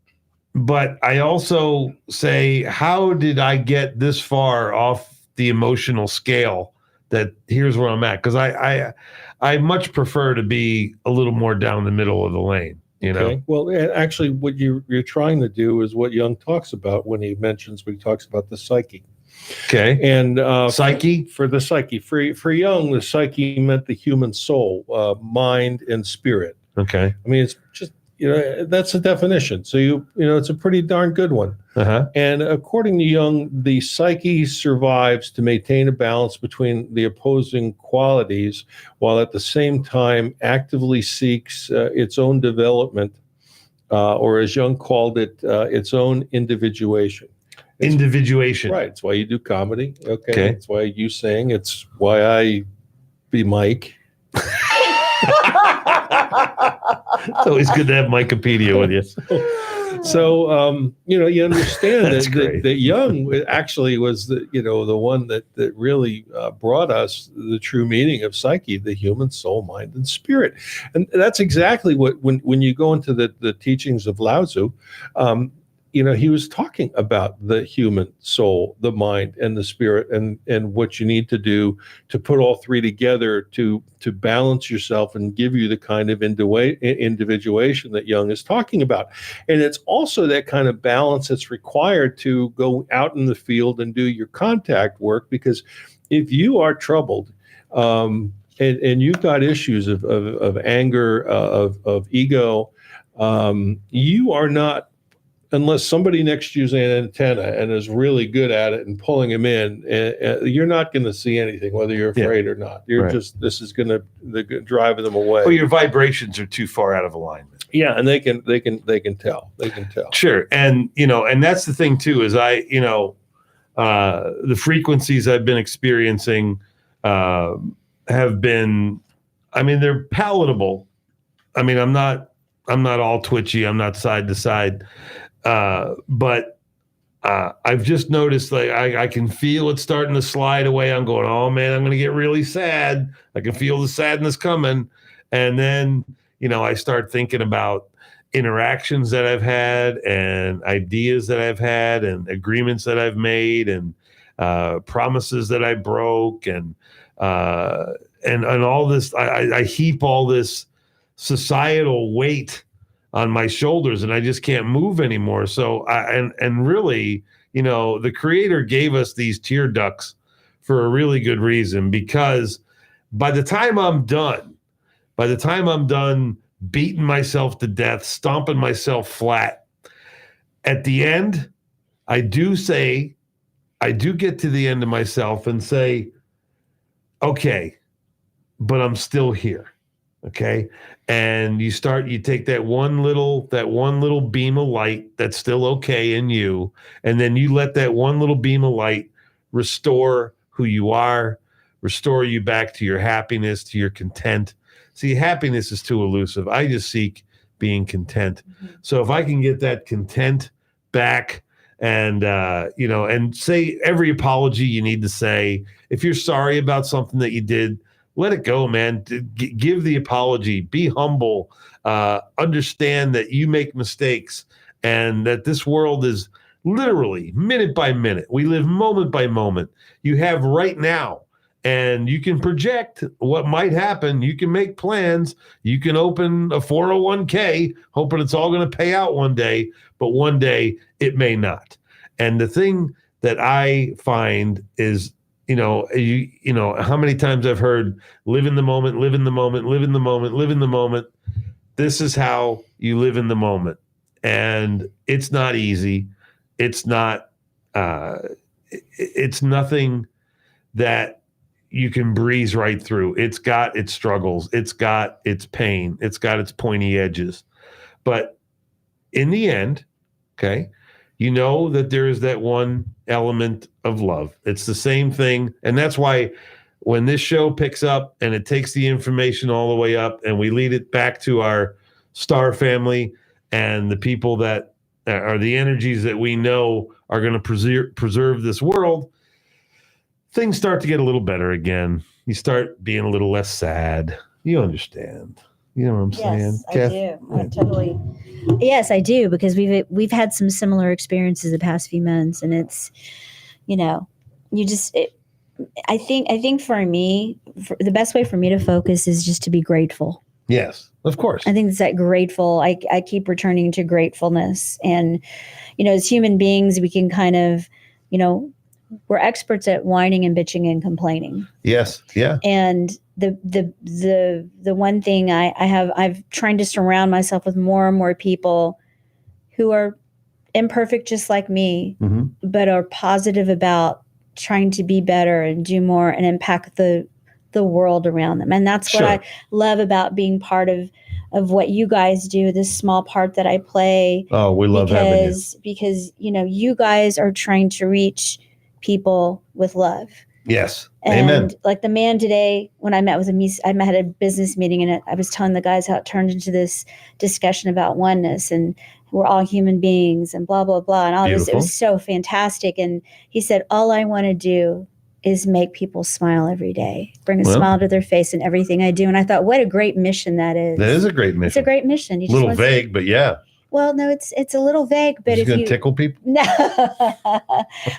but I also say, how did I get this far off the emotional scale that here's where I'm at? Because I much prefer to be a little more down the middle of the lane, Okay. Well, actually, what you're trying to do is what Jung talks about when he talks about the psyche. Okay. And psyche? For the psyche. For Jung, the psyche meant the human soul, mind, and spirit. Okay. It's just, that's a definition. So it's a pretty darn good one. Uh-huh. And according to Jung, the psyche survives to maintain a balance between the opposing qualities, while at the same time actively seeks its own development, or as Jung called it, its own individuation. Individuation. Right. It's why you do comedy. Okay. It's why you sing. It's why I be Mike. It's always good to have Wikipedia with you. So, you understand that Jung actually was the one that really brought us the true meaning of psyche, the human soul, mind, and spirit. And that's exactly what, when you go into the teachings of Lao Tzu, he was talking about the human soul, the mind, and the spirit, and what you need to do to put all three together to balance yourself and give you the kind of individuation that Jung is talking about. And it's also that kind of balance that's required to go out in the field and do your contact work, because if you are troubled, and you've got issues of anger, of ego, you are not, unless somebody next to you is an antenna and is really good at it and pulling him in, you're not going to see anything, whether you're afraid or not. You're this is going to drive them away. Well, your vibrations are too far out of alignment. Yeah, and they can tell. Sure, and and that's the thing too, is the frequencies I've been experiencing have been, they're palatable. I'm not all twitchy. I'm not side to side. But I've just noticed, like, I can feel it starting to slide away. I'm going, oh man, I'm going to get really sad. I can feel the sadness coming. And then, I start thinking about interactions that I've had and ideas that I've had and agreements that I've made and promises that I broke and all this. I heap all this societal weight on my shoulders, and I just can't move anymore. So really, the Creator gave us these tear ducts for a really good reason, because by the time I'm done beating myself to death, stomping myself flat, at the end, I do get to the end of myself and say, okay, but I'm still here. Okay. And you take that one little beam of light that's still okay in you. And then you let that one little beam of light restore who you are, restore you back to your happiness, to your content. See, happiness is too elusive. I just seek being content. So if I can get that content back, and and say every apology you need to say, if you're sorry about something that you did, let it go, man. Give the apology, be humble, understand that you make mistakes, and that this world is literally minute by minute. We live moment by moment. You have right now, and you can project what might happen. You can make plans. You can open a 401k, hoping it's all going to pay out one day, but one day it may not. And the thing that I find is, how many times I've heard, live in the moment, live in the moment, live in the moment, live in the moment. This is how you live in the moment. And it's not easy. It's not, it's nothing that you can breeze right through. It's got its struggles. It's got its pain. It's got its pointy edges. But in the end, okay, you know that there is that one element of love. It's the same thing. And that's why when this show picks up and it takes the information all the way up and we lead it back to our star family and the people that are the energies that we know are going to preserve this world, things start to get a little better again. You start being a little less sad. You understand. You know what I'm saying? I do. I totally. Yes, I do, because we've had some similar experiences the past few months, and it's, I think for me, the best way for me to focus is just to be grateful. Yes, of course. I think it's that grateful. I keep returning to gratefulness, and as human beings, we can kind of, we're experts at whining and bitching and complaining. Yes. Yeah. And the one thing I've tried to surround myself with more and more people who are imperfect just like me, but are positive about trying to be better and do more and impact the world around them. And that's what I love about being part of what you guys do, this small part that I play. Oh, we love having you. Because you guys are trying to reach people with love. Yes. And amen. Like the man today, when I met with him, I had a business meeting, and I was telling the guys how it turned into this discussion about oneness and we're all human beings and blah, blah, blah. And all this, it was so fantastic. And he said, all I want to do is make people smile every day, bring a smile to their face in everything I do. And I thought, what a great mission that is. That is a great mission. It's a great mission. A little vague, but yeah. Well, no, it's a little vague, but He's going to tickle people? No.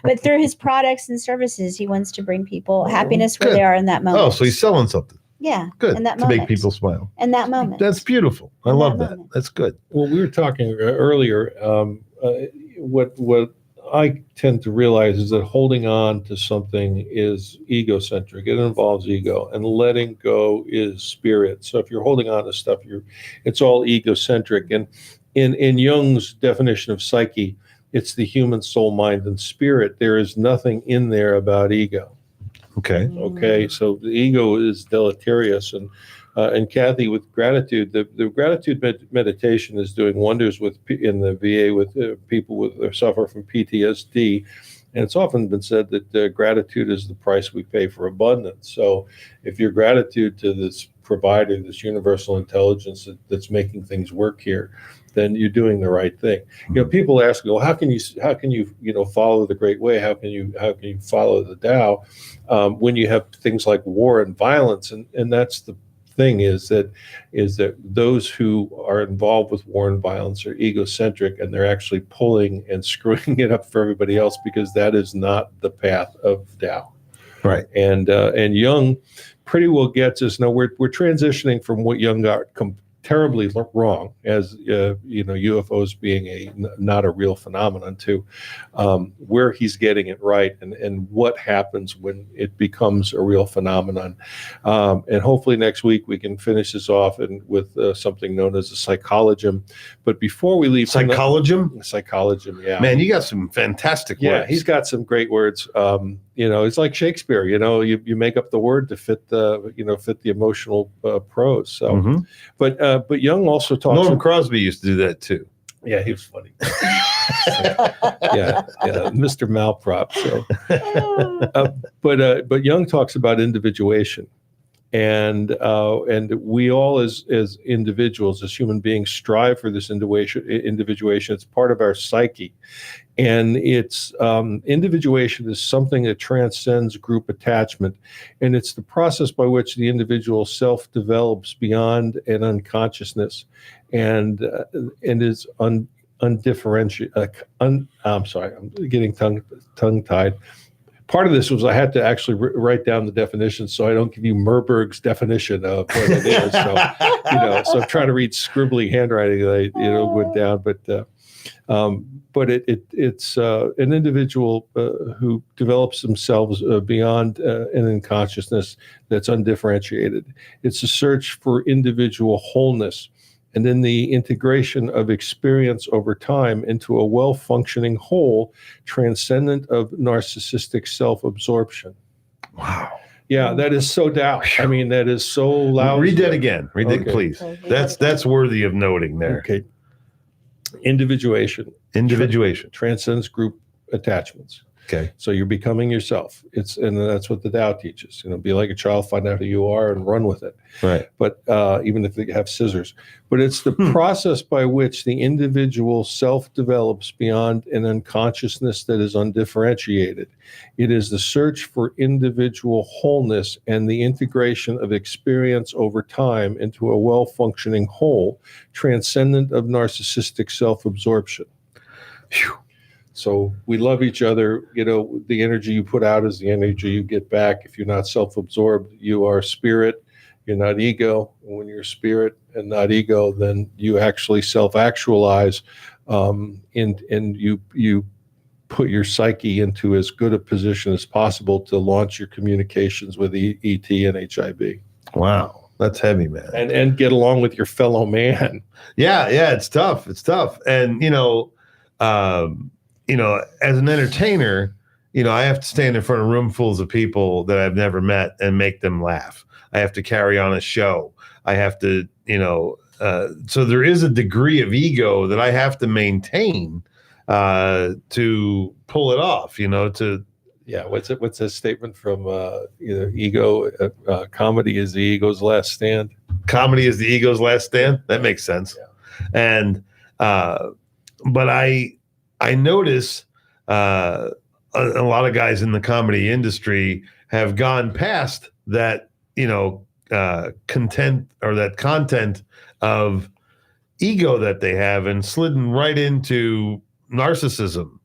But through his products and services, he wants to bring people happiness where they are in that moment. Oh, so he's selling something. Yeah. Good. In that to moment. make people smile. In that moment. That's beautiful. I love that. That's good. Well, we were talking earlier. What I tend to realize is that holding on to something is egocentric. It involves ego, and letting go is spirit. So if you're holding on to stuff, it's all egocentric. And in Jung's definition of psyche, it's the human soul, mind, and spirit. There is nothing in there about ego. Okay. So the ego is deleterious, and Kathy, with gratitude, the gratitude meditation is doing wonders in the VA with people who suffer from PTSD, and it's often been said that gratitude is the price we pay for abundance. So, if your gratitude to this provider, this universal intelligence that's making things work here, then you're doing the right thing. People ask, well, how can you follow the Great Way? How can you follow the Tao when you have things like war and violence? And that's the thing is that those who are involved with war and violence are egocentric, and they're actually pulling and screwing it up for everybody else, because that is not the path of Tao. Right. And Jung pretty well gets us. Now we're transitioning from what Jung got terribly wrong as UFOs being not a real phenomenon, to where he's getting it right, and what happens when it becomes a real phenomenon. And hopefully next week we can finish this off with something known as a psychologum. But before we leave, psychologum, yeah, man, you got some fantastic words. Yeah, he's got some great words. It's like Shakespeare. You make up the word to fit the emotional prose. So, but Jung also talks. Norman Crosby used to do that too. Yeah, he was funny. yeah, Mr. Malprop. So, but Jung talks about individuation, and we all as individuals, as human beings, strive for this individuation. It's part of our psyche, and it's individuation is something that transcends group attachment, and it's the process by which the individual self develops beyond an unconsciousness, and is undifferentiated. I'm sorry, I'm getting tongue tied. Part of this was I had to actually write down the definition, so I don't give you Murburg's definition of what it is. So, so I'm trying to read scribbly handwriting that I went down, but it's an individual who develops themselves beyond an unconsciousness that's undifferentiated. It's a search for individual wholeness, and then the integration of experience over time into a well-functioning whole, transcendent of narcissistic self-absorption. Wow. Yeah, that is so Tao. I mean, that is so loud. Read that again. Read that, please. That's worthy of noting there. Okay. Individuation transcends group attachments. Okay. So you're becoming yourself. And that's what the Tao teaches. Be like a child, find out who you are and run with it. Right. But even if they have scissors. But it's the process by which the individual self-develops beyond an unconsciousness that is undifferentiated. It is the search for individual wholeness and the integration of experience over time into a well-functioning whole, transcendent of narcissistic self-absorption. Phew. So we love each other. The energy you put out is the energy you get back. If you're not self-absorbed, you are spirit. You're not ego. And when you're spirit and not ego, then you actually self-actualize, and you put your psyche into as good a position as possible to launch your communications with ET and HIB. Wow, that's heavy, man. And get along with your fellow man. Yeah, it's tough. It's tough, and as an entertainer, I have to stand in front of roomfuls of people that I've never met and make them laugh. I have to carry on a show. I have to, so there is a degree of ego that I have to maintain to pull it off, Yeah, what's a statement from ego? Comedy is the ego's last stand. Comedy is the ego's last stand. That makes sense. Yeah. And but I notice a lot of guys in the comedy industry have gone past that, content or that content of ego that they have and slidden right into narcissism.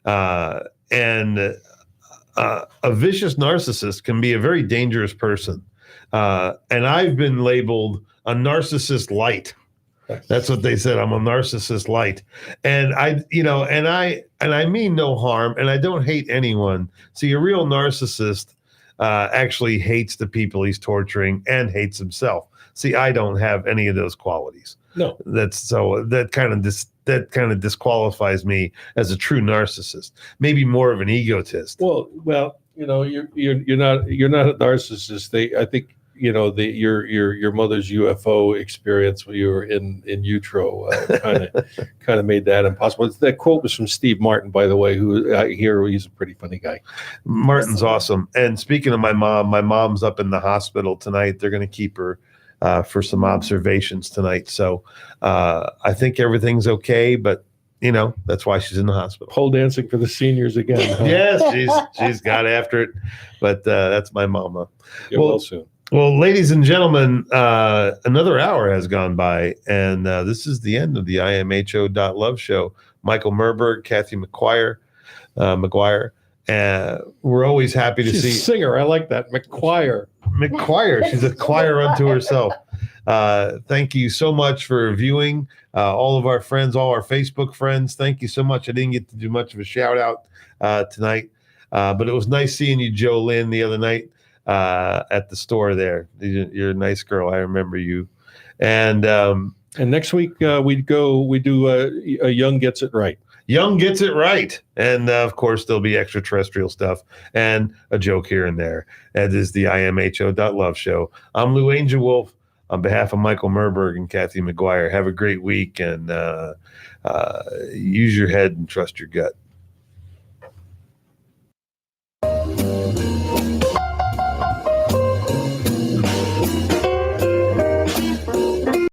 And a vicious narcissist can be a very dangerous person. And I've been labeled a narcissist light. That's what they said. I'm a narcissist light. And I mean no harm, and I don't hate anyone. See, a real narcissist actually hates the people he's torturing and hates himself. See, I don't have any of those qualities. No. That kind of disqualifies me as a true narcissist. Maybe more of an egotist. Well, you're not a narcissist. I think your mother's UFO experience when you were in utero kind of made that impossible. That quote was from Steve Martin, by the way, who I hear he's a pretty funny guy. Martin's awesome. And speaking of my mom's up in the hospital tonight. They're going to keep her for some observations tonight. So I think everything's okay, but that's why she's in the hospital. Pole dancing for the seniors again. Huh? Yes, she's got after it, but that's my mama. Get well soon. Well, ladies and gentlemen, another hour has gone by, and this is the end of the imho.love show. Michael Murburg, Kathy McGuire. We're always happy to see. She's a singer. I like that. McGuire. She's a choir unto herself. Thank you so much for viewing. All of our friends, all our Facebook friends, thank you so much. I didn't get to do much of a shout out tonight, but it was nice seeing you, Joe Lynn, the other night at the store there. You're a nice girl. I remember you. And next week we do a Jung Gets It Right. Jung Gets It Right. And of course, there'll be extraterrestrial stuff and a joke here and there. That is the imho.love show. I'm Lou Angelwolf. On behalf of Michael Murburg and Kathy McGuire, have a great week and use your head and trust your gut.